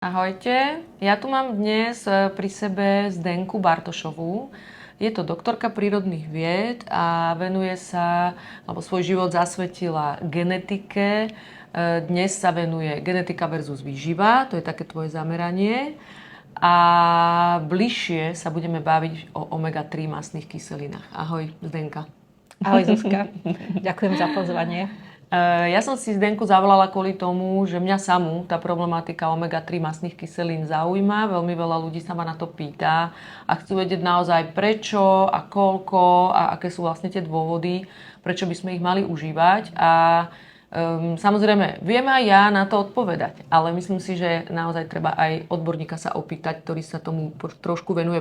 Ahojte, ja tu mám dnes pri sebe Zdenku Bartošovú. Je to doktorka prírodných vied a venuje sa, alebo svoj život zasvetila genetike. Dnes sa venuje genetika versus výživa, to je také tvoje zameranie. A bližšie sa budeme baviť o omega-3 mastných kyselinách. Ahoj, Zdenka. Ahoj Zuzka, ďakujem za pozvanie. Ja som si Zdenku zavolala kvôli tomu, že mňa samú tá problematika omega-3 mastných kyselín zaujíma. Veľmi veľa ľudí sa ma na to pýta a chcú vedieť naozaj prečo a koľko a aké sú vlastne tie dôvody, prečo by sme ich mali užívať. A samozrejme, viem aj ja na to odpovedať, ale myslím si, že naozaj treba aj odborníka sa opýtať, ktorý sa tomu trošku venuje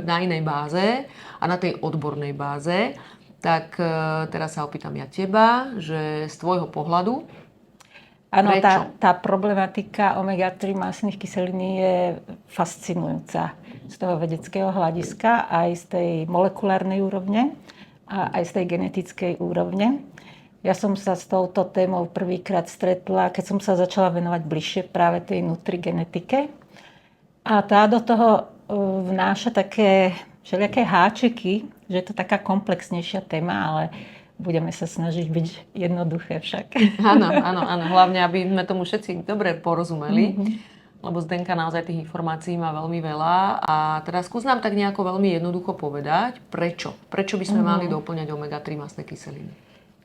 na inej báze a na tej odbornej báze. Tak teraz sa opýtam ja teba, že z tvojho pohľadu, áno, tá problematika omega-3 mastných kyselín je fascinujúca z toho vedeckého hľadiska, aj z tej molekulárnej úrovne a aj z tej genetickej úrovne. Ja som sa s touto témou prvýkrát stretla, keď som sa začala venovať bližšie práve tej nutrigenetike. A tá do toho vnáša také všelijaké háčiky, že je to taká komplexnejšia téma, ale budeme sa snažiť byť jednoduché však. Áno. Hlavne, aby sme tomu všetci dobre porozumeli, lebo Zdenka naozaj tých informácií má veľmi veľa. A teda skús nám tak nejako veľmi jednoducho povedať, prečo by sme mali doplňať omega-3 mastné kyseliny.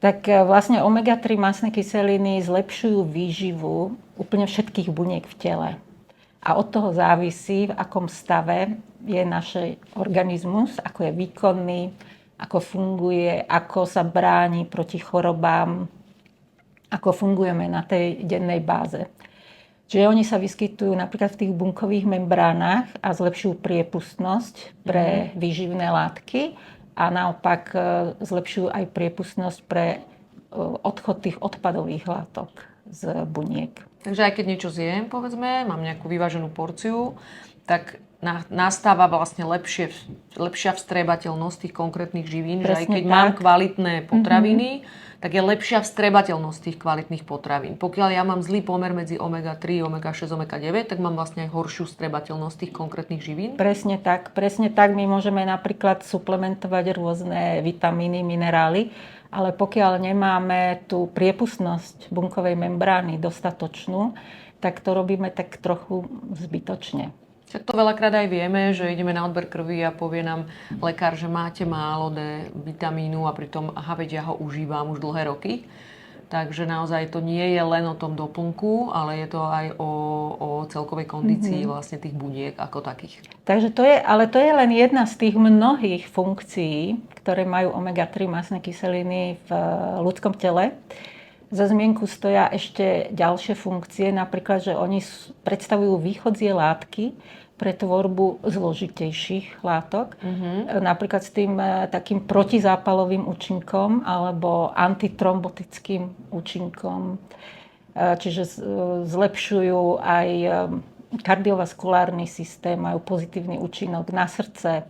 Tak vlastne omega-3 mastné kyseliny zlepšujú výživu úplne všetkých buniek v tele. A od toho závisí, v akom stave je náš organizmus, ako je výkonný, ako funguje, ako sa bráni proti chorobám, ako fungujeme na tej dennej báze. Čiže oni sa vyskytujú napríklad v tých bunkových membránach a zlepšujú priepustnosť pre výživné látky a naopak zlepšujú aj priepustnosť pre odchod tých odpadových látok z buniek. Takže aj keď niečo zjem, povedzme, mám nejakú vyváženú porciu, tak nastáva vlastne lepšia vstrebateľnosť tých konkrétnych živín, presne, že aj keď mám kvalitné potraviny, tak je lepšia vstrebateľnosť tých kvalitných potravín. Pokiaľ ja mám zlý pomer medzi omega-3, omega-6, omega-9, tak mám vlastne aj horšiu vstrebateľnosť tých konkrétnych živín. Presne tak. My môžeme napríklad suplementovať rôzne vitamíny, minerály, ale pokiaľ nemáme tú priepustnosť bunkovej membrány dostatočnú, tak to robíme tak trochu zbytočne. Tak to veľakrát aj vieme, že ideme na odber krvi a povie nám lekár, že máte málo D vitamínu a pritom, veď ja ho užívam už dlhé roky. Takže naozaj to nie je len o tom doplnku, ale je to aj o celkovej kondícii vlastne tých buniek ako takých. Takže to je len jedna z tých mnohých funkcií, ktoré majú omega-3 mastné kyseliny v ľudskom tele. Za zmienku stoja ešte ďalšie funkcie, napríklad, že oni predstavujú východzie látky pre tvorbu zložitejších látok. Napríklad s tým takým protizápalovým účinkom alebo antitrombotickým účinkom. Čiže zlepšujú aj kardiovaskulárny systém, majú pozitívny účinok na srdce,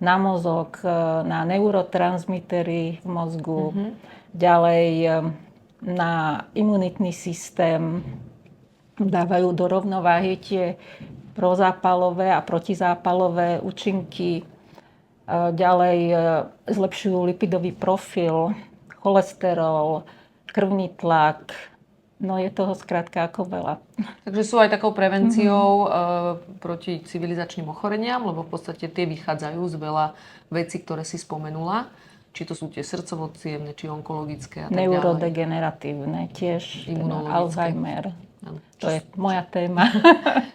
na mozog, na neurotransmitery v mozgu, ďalej na imunitný systém, dávajú do rovnováhy tie prozápalové a protizápalové účinky. Ďalej zlepšujú lipidový profil, cholesterol, krvný tlak. No je toho skrátka ako veľa. Takže sú aj takou prevenciou proti civilizačným ochoreniam, lebo v podstate tie vychádzajú z veľa vecí, ktoré si spomenula. Či to sú tie srdcovo-cievne, či onkologické a tak ďalej. Neurodegeneratívne tiež, Alzheimer. Ano. To je moja téma.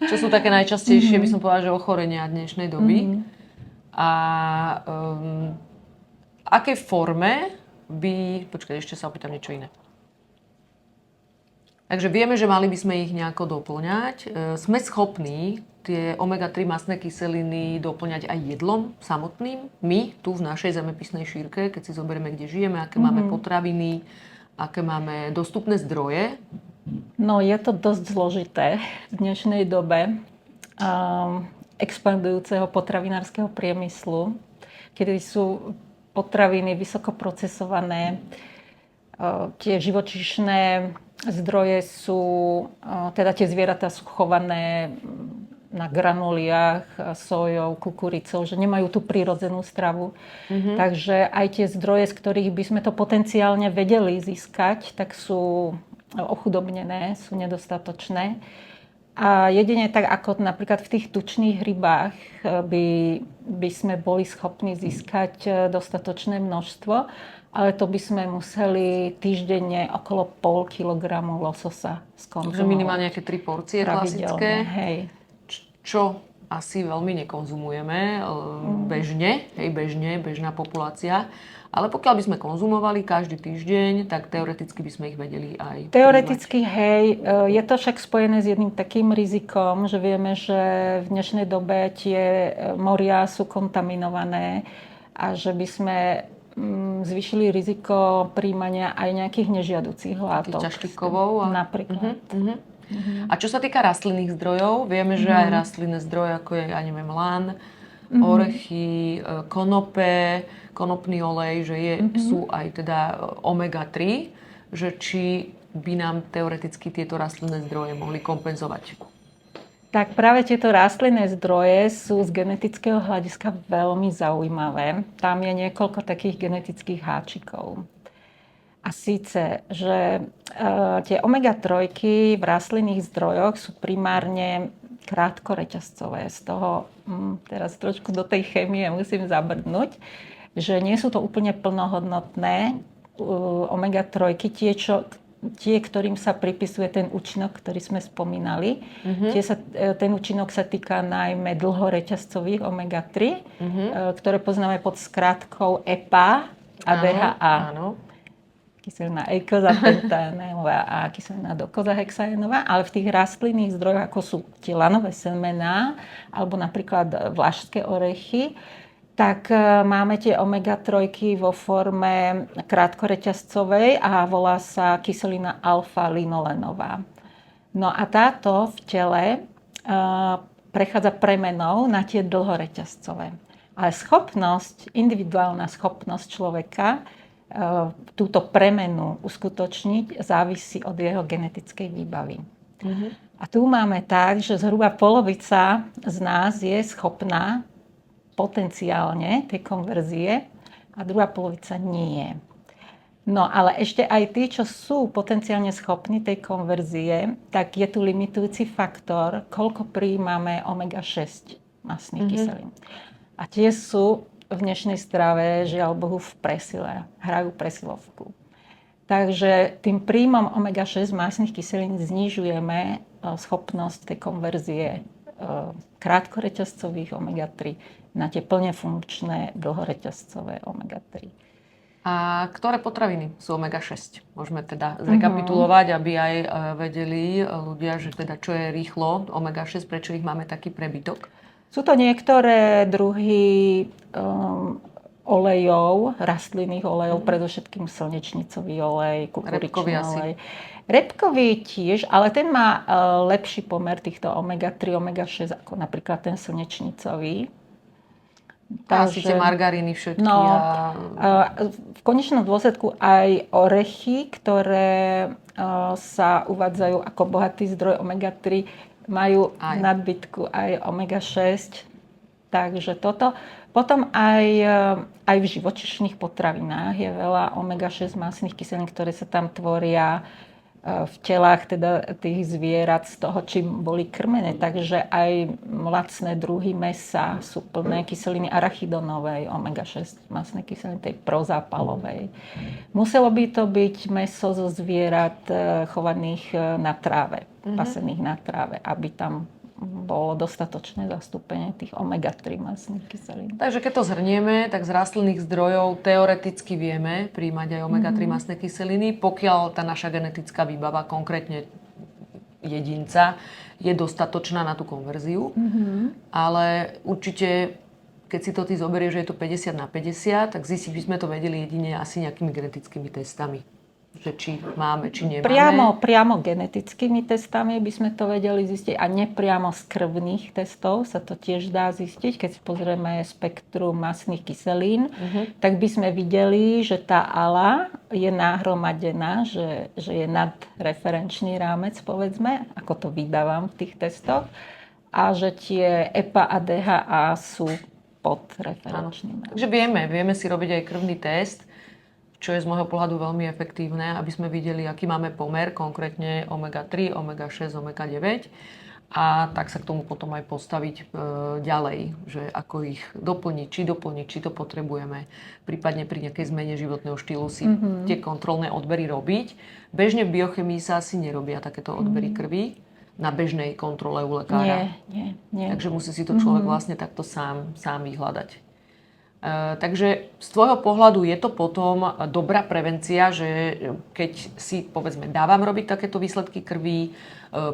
Čo sú také najčastejšie, by som povedala, že ochorenia dnešnej doby. A akej forme počkaj, ešte sa opýtam niečo iné. Takže vieme, že mali by sme ich nejako doplňať. Sme schopní tie omega-3 mastné kyseliny doplňať aj jedlom samotným? My, tu v našej zemepisnej šírke, keď si zoberieme, kde žijeme, aké máme potraviny, aké máme dostupné zdroje? No, je to dosť zložité v dnešnej dobe expandujúceho potravinárskeho priemyslu, kedy sú potraviny vysoko procesované, tie živočíšne zdroje sú, teda tie zvieratá sú chované na granuliách, sojou, kukuricou, že nemajú tú prírodzenú stravu. Takže aj tie zdroje, z ktorých by sme to potenciálne vedeli získať, tak sú ochudobnené, sú nedostatočné. A jedine tak, ako napríklad v tých tučných rybách by sme boli schopní získať dostatočné množstvo, ale to by sme museli týždenne okolo 0,5 kilogramu lososa skonzumovať. Takže minimálne nejaké 3 porcie klasické. Hej. Čo asi veľmi nekonzumujeme bežná populácia. Ale pokiaľ by sme konzumovali každý týždeň, tak teoreticky by sme ich vedeli aj teoreticky, hej. Je to však spojené s jedným takým rizikom, že vieme, že v dnešnej dobe tie moria sú kontaminované a že by sme zvýšili riziko príjmania aj nejakých nežiaducích látok. Ťažkých kovov. Napríklad. A čo sa týka rastlinných zdrojov, vieme, že aj rastlinné zdroje, ako je, lán, orechy, konope, konopný olej, že sú aj teda omega-3, že či by nám teoreticky tieto rastlinné zdroje mohli kompenzovať. Tak práve tieto rastlinné zdroje sú z genetického hľadiska veľmi zaujímavé. Tam je niekoľko takých genetických háčikov. A síce, že tie omega-3 v rastlinných zdrojoch sú primárne krátkoreťazcové. Z toho teraz trošku do tej chémie musím zabrdnúť, že nie sú to úplne plnohodnotné omega-3, tie, ktorým sa pripisuje ten účinok, ktorý sme spomínali. Ten účinok sa týka najmä dlhoreťazcových omega-3, ktoré poznáme pod skratkou EPA a DHA. Áno. Kyselina eikozapentaénová a kyselina dokozahexaénová, ale v tých rastlinných zdrojoch, ako sú tie lanové semená alebo napríklad vlašské orechy, tak máme tie omega-3 vo forme krátkoreťazcovej a volá sa kyselina alfa-linolenová. No a táto v tele prechádza premenou na tie dlhoreťazcové. Ale individuálna schopnosť človeka túto premenu uskutočniť závisí od jeho genetickej výbavy. A tu máme tak, že zhruba polovica z nás je schopná potenciálne tej konverzie a druhá polovica nie. No ale ešte aj tí, čo sú potenciálne schopní tej konverzie, tak je tu limitujúci faktor, koľko prijímame omega-6 masných kyselín. A tie sú v dnešnej strave, žiaľ Bohu, v presile. Hrajú presilovku. Takže tým príjmom omega-6 masných kyselín znižujeme schopnosť tej konverzie krátkoreťazcových omega-3 na tie plne funkčné dlhoreťazcové omega-3. A ktoré potraviny sú omega-6? Môžeme teda zrekapitulovať, aby aj vedeli ľudia, že teda čo je rýchlo omega-6, prečo ich máme taký prebytok? Sú to niektoré druhy olejov, rastlinných olejov, predovšetkým slnečnicový olej, kukuričný olej. Repkový tiež, ale ten má lepší pomer týchto omega-3, omega-6 ako napríklad ten slnečnicový. Asi tie margaríny všetky. V konečnom dôsledku aj orechy, ktoré sa uvádzajú ako bohatý zdroj omega-3, majú nadbytku aj omega-6. Takže toto. Potom aj v živočíšnych potravinách je veľa omega-6 masných kyselín, ktoré sa tam tvoria v telách teda tých zvierat z toho, čím boli krmené. Takže aj lacné druhy mäsa sú plné kyseliny arachidonovej, omega-6 masné kyseliny, tej prozápalovej. Muselo by to byť mäso zo zvierat chovaných na tráve, pasených na tráve, aby tam bolo dostatočné zastúpenie tých omega-3 masných kyselín. Takže keď to zhrnieme, tak z rastlinných zdrojov teoreticky vieme príjmať aj omega-3 masné kyseliny, pokiaľ tá naša genetická výbava, konkrétne jedinca, je dostatočná na tú konverziu. Ale určite, keď si to ty zoberieš, že je to 50/50, tak zistiť by sme to vedeli jedine asi nejakými genetickými testami. že či máme, či nemáme? Priamo genetickými testami by sme to vedeli zistiť a nepriamo z krvných testov sa to tiež dá zistiť. Keď si pozrieme spektrum mastných kyselín, tak by sme videli, že tá ALA je nahromadená, že je nad referenčný rámec, povedzme, ako to vydávam v tých testoch, a že tie EPA a DHA sú pod referenčným rámcom. Takže vieme si robiť aj krvný test, čo je z môjho pohľadu veľmi efektívne, aby sme videli, aký máme pomer, konkrétne omega-3, omega-6, omega-9. A tak sa k tomu potom aj postaviť ďalej, že ako ich doplniť, či to potrebujeme. Prípadne pri nejakej zmene životného štýlu si tie kontrolné odbery robiť. Bežne v biochemii sa asi nerobia takéto odbery krvi na bežnej kontrole u lekára. Nie. Takže musí si to človek vlastne takto sám vyhľadať. Takže z tvojho pohľadu je to potom dobrá prevencia, že keď si, povedzme, dávam robiť takéto výsledky krvi,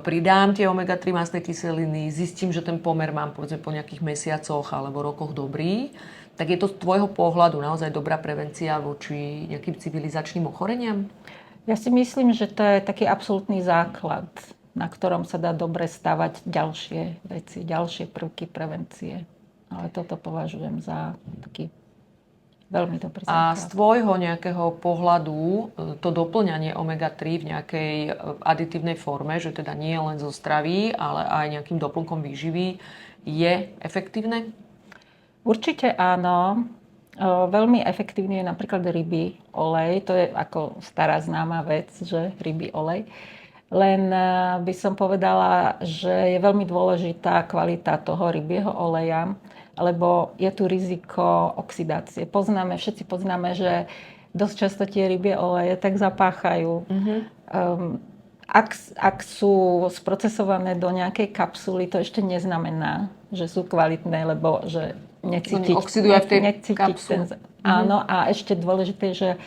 pridám tie omega-3 mastné kyseliny, zistím, že ten pomer mám, povedzme, po nejakých mesiacoch alebo rokoch dobrý, tak je to z tvojho pohľadu naozaj dobrá prevencia voči nejakým civilizačným ochoreniam? Ja si myslím, že to je taký absolútny základ, na ktorom sa dá dobre stavať ďalšie veci, ďalšie prvky prevencie. Ale toto považujem za taký veľmi dobrý základ. A z tvojho nejakého pohľadu to doplňanie omega-3 v nejakej aditívnej forme, že teda nie len zo stravy, ale aj nejakým doplnkom výživy, je efektívne? Určite áno. Veľmi efektívny je napríklad rybí olej. To je ako stará známa vec, že rybí olej. Len by som povedala, že je veľmi dôležitá kvalita toho rybieho oleja, lebo je tu riziko oxidácie. Všetci poznáme, že dosť často tie rybie oleje tak zapáchajú. Ak sú sprocesované do nejakej kapsuly, to ešte neznamená, že sú kvalitné, lebo že necítiť. Oni oxidujú aj v tej kapsule. Áno, a ešte dôležité, že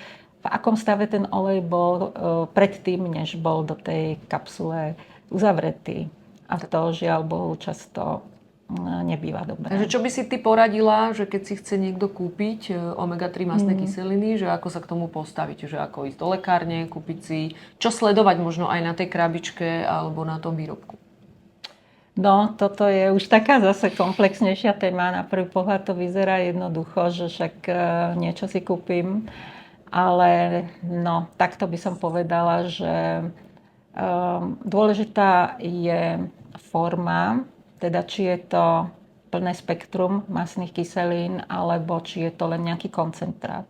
v akom stave ten olej bol predtým, než bol do tej kapsule uzavretý. A to, žiaľ Bohu, často nebýva dobré. Takže čo by si ty poradila, že keď si chce niekto kúpiť omega-3 mastné kyseliny, že ako sa k tomu postaviť? Že ako ísť do lekárne, kúpiť si, čo sledovať možno aj na tej krabičke alebo na tom výrobku? No, toto je už taká zase komplexnejšia téma. Na prvý pohľad to vyzerá jednoducho, že však niečo si kúpim. Ale no, takto by som povedala, že dôležitá je forma, teda či je to plné spektrum mastných kyselín, alebo či je to len nejaký koncentrát.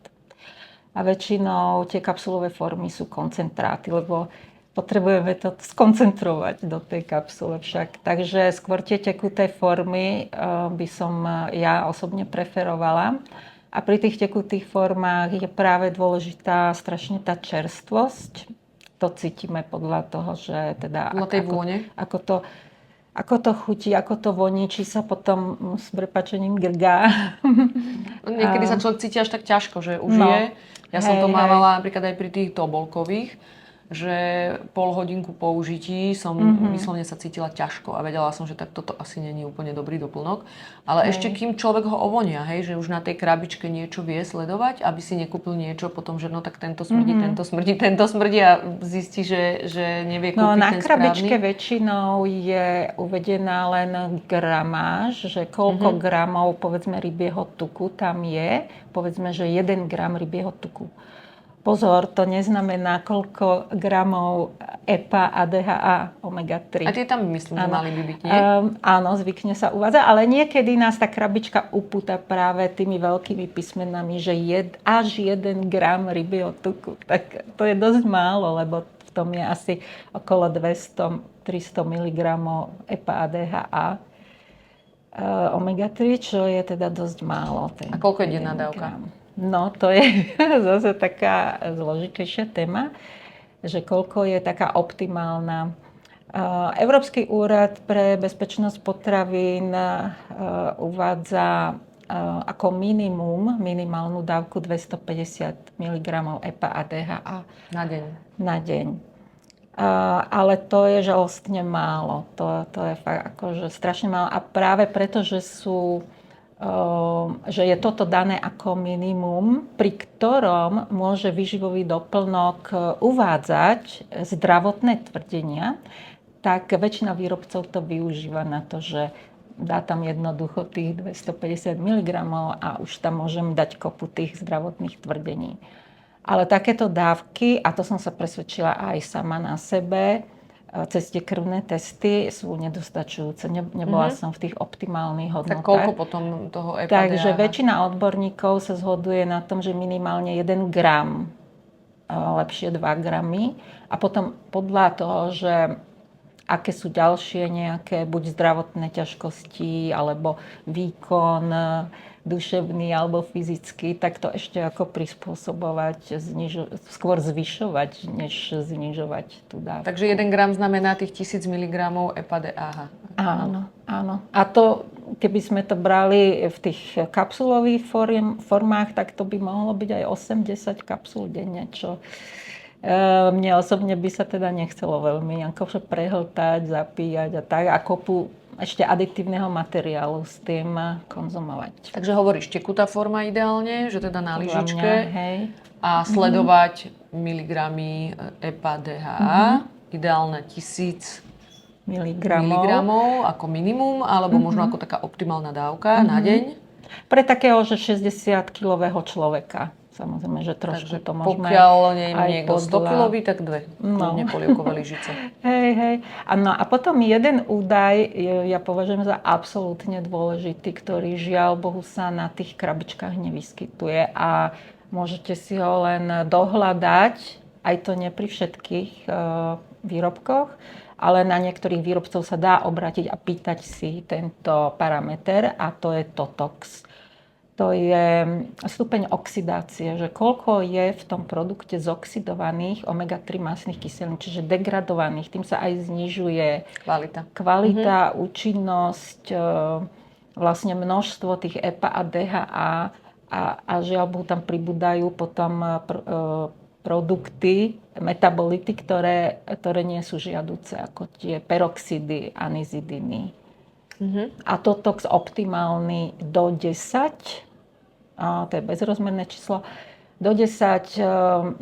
A väčšinou tie kapsulové formy sú koncentráty, lebo potrebujeme to skoncentrovať do tej kapsule však. Takže skôr tie tekuté formy by som ja osobne preferovala. A pri tých tekutých formách je práve dôležitá strašne tá čerstvosť. To cítime podľa toho, že teda ako to chutí, ako to voní, či sa potom s prepáčením grgá. Niekedy sa človek cíti až tak ťažko, že už je. Ja som to mávala napríklad aj pri tých tobolkových, že pol hodinku použití som vyslovene sa cítila ťažko a vedela som, že tak toto asi není úplne dobrý doplnok. Ale ešte kým človek ho ovonia, že už na tej krabičke niečo vie sledovať, aby si nekúpil niečo potom, že no tak tento smrdí a zistí, že nevie kúpiť ten správny. No na krabičke väčšinou je uvedená len gramáž, že koľko gramov povedzme rybieho tuku tam je, povedzme, že 1 gram rybieho tuku. Pozor, to neznamená, koľko gramov EPA a DHA omega-3. A tie tam myslím, že mali by byť, nie? Áno, zvykne sa uvádza, ale niekedy nás tá krabička upúta práve tými veľkými písmenami, že až 1 gram rybieho tuku. Tak to je dosť málo, lebo v tom je asi okolo 200-300 mg EPA a DHA omega-3, čo je teda dosť málo. A koľko je denná dávka? No, to je zase taká zložitejšia téma, že koľko je taká optimálna. Európsky úrad pre bezpečnosť potravín uvádza ako minimálnu dávku 250 mg EPA a DHA na deň. Ale to je žalostne málo. To je fakt akože strašne málo. A práve preto, že sú že je toto dané ako minimum, pri ktorom môže výživový doplnok uvádzať zdravotné tvrdenia, tak väčšina výrobcov to využíva na to, že dá tam jednoducho tých 250 mg a už tam môžem dať kopu tých zdravotných tvrdení. Ale takéto dávky, a to som sa presvedčila aj sama na sebe, cez tie krvné testy sú nedostačujúce. Nebola som v tých optimálnych hodnotách. Tak koľko potom toho EPA, Takže väčšina odborníkov sa zhoduje na tom, že minimálne 1 gram, lepšie 2 gramy. A potom podľa toho, že aké sú ďalšie nejaké buď zdravotné ťažkosti, alebo výkon duševný alebo fyzický, tak to ešte ako prispôsobovať, skôr zvyšovať, než znižovať tú dávku. Takže 1 gram znamená tých 1000 mg EPA-DHA. Áno, áno. A to, keby sme to brali v tých kapsulových formách, tak to by mohlo byť aj 8-10 kapsul denne, čo mne osobne by sa teda nechcelo veľmi akože prehltať, zapíjať a tak, a kopu ešte aditívneho materiálu s tým konzumovať. Takže hovoríš tekutá forma ideálne, že teda na lyžičke a sledovať miligramy EPA-DHA, ideálne 1000 miligramov ako minimum, alebo možno ako taká optimálna dávka na deň. Pre takého, že 60-kilového človeka. Samozrejme, že trošku takže to môžeme pokiaľ nie je niekto 100-kilový, tak 2 polievkové lyžice. Hej. A potom jeden údaj ja považujem za absolútne dôležitý, ktorý žiaľ Bohu sa na tých krabičkách nevyskytuje a môžete si ho len dohľadať, aj to nie pri všetkých výrobkoch, ale na niektorých výrobcov sa dá obrátiť a pýtať si tento parameter a to je TOTOX. To je stupeň oxidácie, že koľko je v tom produkte zoxidovaných omega-3 mastných kyselín, čiže degradovaných. Tým sa aj znižuje kvalita, účinnosť, vlastne množstvo tých EPA a DHA a žiaľ Bohu tam pribúdajú potom produkty, metabolity, ktoré nie sú žiaduce, ako tie peroxidy, anizidiny. A TOTOX optimálny do 10, to je bezrozmerné číslo, do 10,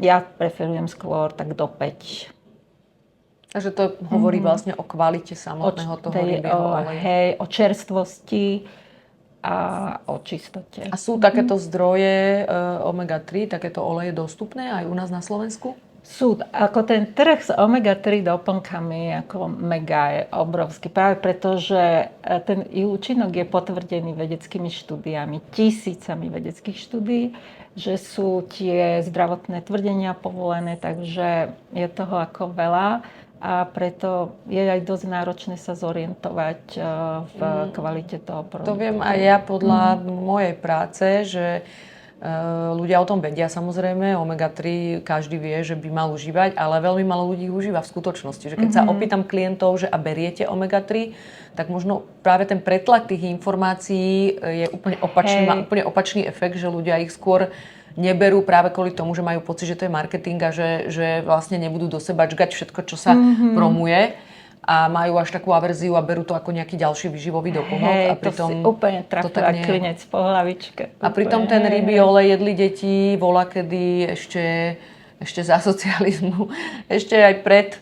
ja preferujem skôr tak do 5. Takže to hovorí vlastne o kvalite samotného toho rybieho oleja. Hej, o čerstvosti a o čistote. A sú takéto zdroje omega-3, takéto oleje dostupné aj u nás na Slovensku? Sú, ako ten trh s omega-3 doplnkami ako mega je obrovský. Práve preto, že ten účinok je potvrdený vedeckými štúdiami, tisícami vedeckých štúdií, že sú tie zdravotné tvrdenia povolené, takže je toho ako veľa a preto je aj dosť náročné sa zorientovať v kvalite toho produktu. To viem aj ja podľa mojej práce, že ľudia o tom vedia samozrejme, omega-3 každý vie, že by mal užívať, ale veľmi málo ľudí užíva v skutočnosti. Že keď sa opýtam klientov, že a beriete omega-3, tak možno práve ten pretlak tých informácií je úplne opačný, má úplne opačný efekt, že ľudia ich skôr neberú práve kvôli tomu, že majú pocit, že to je marketing a že vlastne nebudú do seba čgať všetko, čo sa promuje. A majú až takú averziu a berú to ako nejaký ďalší výživový doplnok. A pritom, to si úplne trafila klinec po hlavičke. A pritom ten rybí olej jedli deti volakedy ešte za socializmu. Ešte aj pred,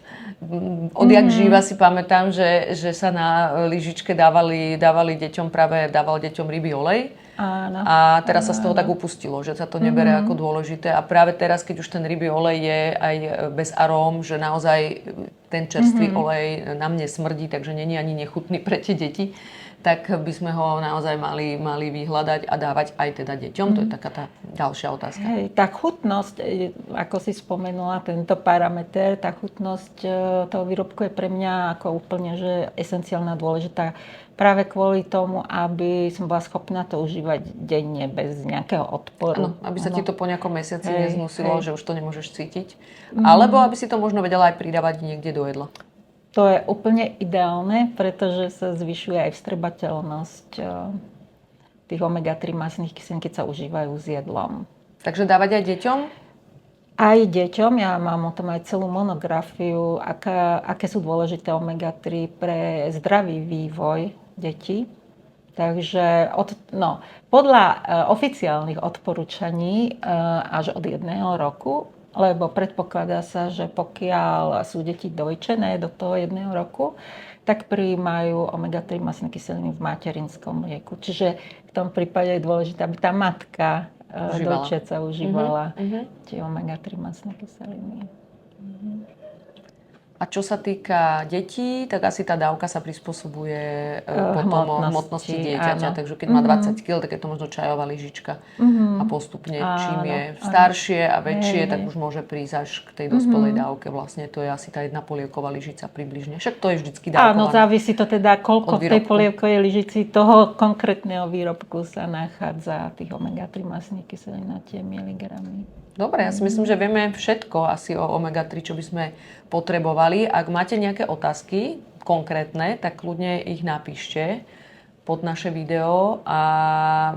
odjak živa si pamätám, že sa na lyžičke dával deťom rybí olej. Áno, a teraz sa z toho tak upustilo, že sa to nebere ako dôležité. A práve teraz, keď už ten rybí olej je aj bez aróm, že naozaj ten čerstvý olej na mne smrdí, takže není ani nechutný pre tie deti, tak by sme ho naozaj mali vyhľadať a dávať aj teda deťom. To je taká tá ďalšia otázka. Hej, tá chutnosť, ako si spomenula, tento parameter, tá chutnosť toho výrobku je pre mňa ako úplne že esenciálna, dôležitá. Práve kvôli tomu, aby som bola schopná to užívať denne bez nejakého odporu. Áno, aby sa ti to po nejakom mesiaci neznusilo, že už to nemôžeš cítiť. Alebo aby si to možno vedela aj pridávať niekde do jedla. To je úplne ideálne, pretože sa zvyšuje aj vstrebateľnosť tých omega-3 mastných kyselín, keď sa užívajú s jedlom. Takže dávať aj deťom? Aj deťom, ja mám o tom aj celú monografiu, aké sú dôležité omega-3 pre zdravý vývoj detí. Takže podľa oficiálnych odporúčaní až od 1 roku, lebo predpokladá sa, že pokiaľ sú deti dojčené do toho 1 roku, tak prijímajú omega-3 mastné kyseliny v materinskom mlieku. Čiže v tom prípade je dôležité, aby tá matka dojčiaca užívala tie omega-3 mastné kyseliny. A čo sa týka detí, tak asi tá dávka sa prispôsobuje potom hmotnosti dieťaťa. Takže keď má 20 kg, tak je to možno čajová lyžička. A postupne, čím je staršie a väčšie, tak už môže prísť až k tej dospelej dávke. Vlastne to je asi tá 1 polievková lyžica približne. Však to je vždycky dávkované. Áno, závisí to teda, koľko v tej polievkovej lyžici toho konkrétneho výrobku sa nachádza tých omega-3 mastných kyselín na tie miligramy. Dobre, ja si myslím, že vieme všetko asi o omega-3, čo by sme potrebovali. Ak máte nejaké otázky konkrétne, tak kľudne ich napíšte pod naše video a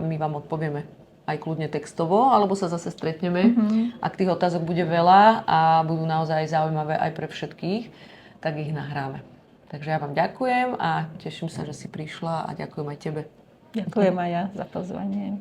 my vám odpovieme aj kľudne textovo, alebo sa zase stretneme. Ak tých otázok bude veľa a budú naozaj zaujímavé aj pre všetkých, tak ich nahráme. Takže ja vám ďakujem a teším sa, že si prišla a ďakujem aj tebe. Ďakujem aj ja za pozvanie.